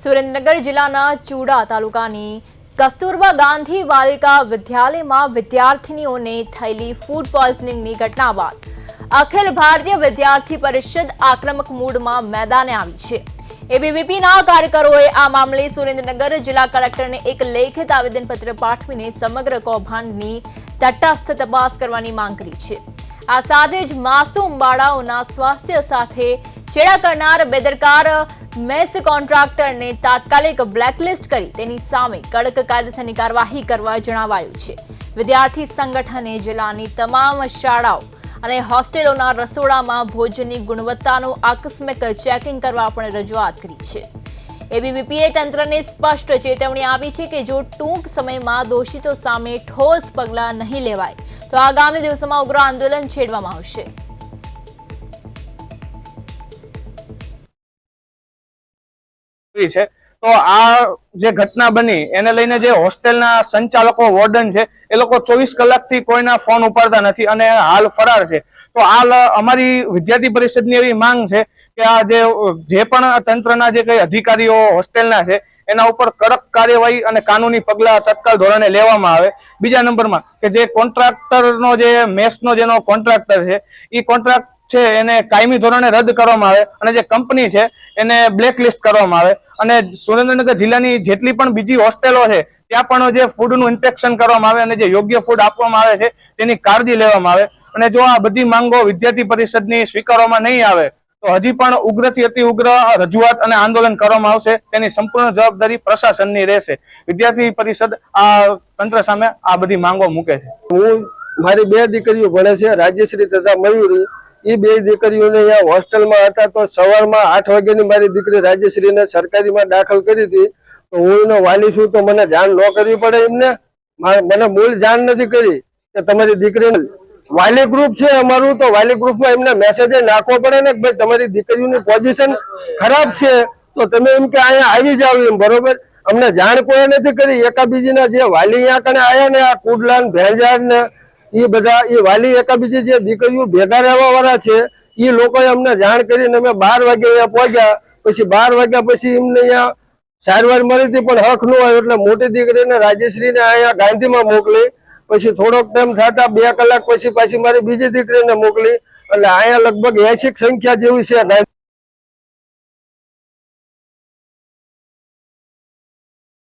સુરેન્દ્રનગર જિલ્લાના ચૂડા તાલુકાની કસ્તુરબા ગાંધી બાલિકા વિદ્યાલયમાં વિદ્યાર્થીનીઓને થયેલી ફૂડ પોઈઝનિંગની ઘટના બાદ અખિલ ભારતીય વિદ્યાર્થી પરિષદ આક્રમક મૂડમાં મેદાને આવી છે। એબીવીપીના કાર્યકરોએ આ મામલે સુરેન્દ્રનગર જિલ્લા કલેક્ટરને એક લેખિત આવેદનપત્ર પાઠવીને સમગ્ર કૌભાંડની તટસ્થ તપાસ કરવાની માંગ કરી છે। આ સાથે જ માસૂમ બાળાઓના સ્વાસ્થ્ય સાથે છેડા કરનાર બેદરકાર મેસ કોન્ટ્રાક્ટરને તાત્કાલિક બ્લેકલિસ્ટ કરી તેની સામે કડક કાયદેસરની કાર્યવાહી કરવા જણાવાયું છે। વિદ્યાર્થી સંગઠને જિલ્લાની તમામ શાળાઓ અને હોસ્ટેલોના રસોડામાં ભોજનની ગુણવત્તાનું આકસ્મિક ચેકિંગ કરવા પણ રજૂઆત કરી છે। એબીવીપીએ તંત્રને સ્પષ્ટ ચેતવણી આપી છે કે જો ટૂંક સમયમાં દોષિતો સામે ઠોસ પગલાં નહીં લેવાય તો આગામી દિવસોમાં ઉગ્ર આંદોલન છેડવામાં આવશે। છે તો આ જે ઘટના બની એને લઈને જે હોસ્ટેલના સંચાલકો વોર્ડન છે એ લોકો 24 કલાકથી કોઈના ફોન ઉપાડતા નથી અને હાલ ફરાર છે। તો હાલ અમારી વિદ્યાર્થી પરિષદની એવી માંગ છે કે આ જે પણ તંત્રના જે કઈ અધિકારીઓ હોસ્ટેલના છે એના ઉપર કડક કાર્યવાહી અને કાનૂની પગલા તત્કાલ ધોરણે લેવામાં આવે। બીજા નંબરમાં કે જે કોન્ટ્રાક્ટરનો જે મેસનો જેનો કોન્ટ્રાક્ટર છે એ કોન્ટ્રાક્ટ છે એને કાયમી ધોરણે રદ કરવામાં આવે અને જે કંપની છે એને બ્લેકલિસ્ટ કરવામાં આવે અને સુરેન્દ્રનગર જિલ્લાની જેટલી પણ બીજી હોસ્ટેલો છે ત્યાં પણ જે ફૂડનું ઇન્સ્પેક્શન કરવામાં આવે અને જે યોગ્ય ફૂડ આપવામાં આવે છે તેની કાળજી લેવામાં આવે। અને જો આ બધી માંગો વિદ્યાર્થી પરિષદની સ્વીકારવામાં નહીં આવે તો હજી પણ ઉગ્રથી અતિ ઉગ્ર રજૂઆત અને આંદોલન કરવામાં આવશે। તેની સંપૂર્ણ જવાબદારી પ્રશાસનની રહેશે। વિદ્યાર્થી પરિષદ આ તંત્ર સામે આ બધી માંગો મૂકે છે। હું મારી બે દીકરીઓ ભણે છે, રાજ્યશ્રી તથા મયુરી। એ બે દીકરીઓને અહીંયા હોસ્ટેલમાં હતા તો સવારમાં 8 વાગ્યાની મારી દીકરી રાજ્યશ્રીને સરકારીમાં દાખલ કરી હતી। તો હું એનો વાલી છું તો મને જાણ ન કરવી પડે એમને? મને મૂળ જાણ નથી કરી કે તમારી દીકરીને વાલી ગ્રુપ છે અમારું, તો વાલી ગ્રુપમાં એમને મેસેજ નાખવો પડે ને કે ભાઈ તમારી દીકરીઓની પોઝિશન ખરાબ છે તો તમે એમ કે અહીંયા આવી જાવ એમ, બરોબર? અમને જાણ કોઈ નથી કરી। એકાબીજીના જે વાલી અહીંયા કને આવ્યા ને આ કુડલાન ભેંજાર ને એ બધા એ વાલી એકાબીજી જે દીકરીઓ ભેગા રહેવા વાળા છે એ લોકોએ અમને જાણ કરીને અમે 12 વાગે અહીંયા પહોંચ્યા। પછી 12 વાગ્યા પછી એમને અહીંયા સારવાર મળી હતી પણ હક ન આવ્યો એટલે મોટી દીકરીને રાજ્યશ્રીને અહીંયા ગાંધીમાં મોકલી। પછી થોડોક ટાઈમ થતા 2 કલાક પછી પાછી મારી બીજી દીકરીને મોકલી એટલે અહીંયા લગભગ 80 સંખ્યા જેવી છે।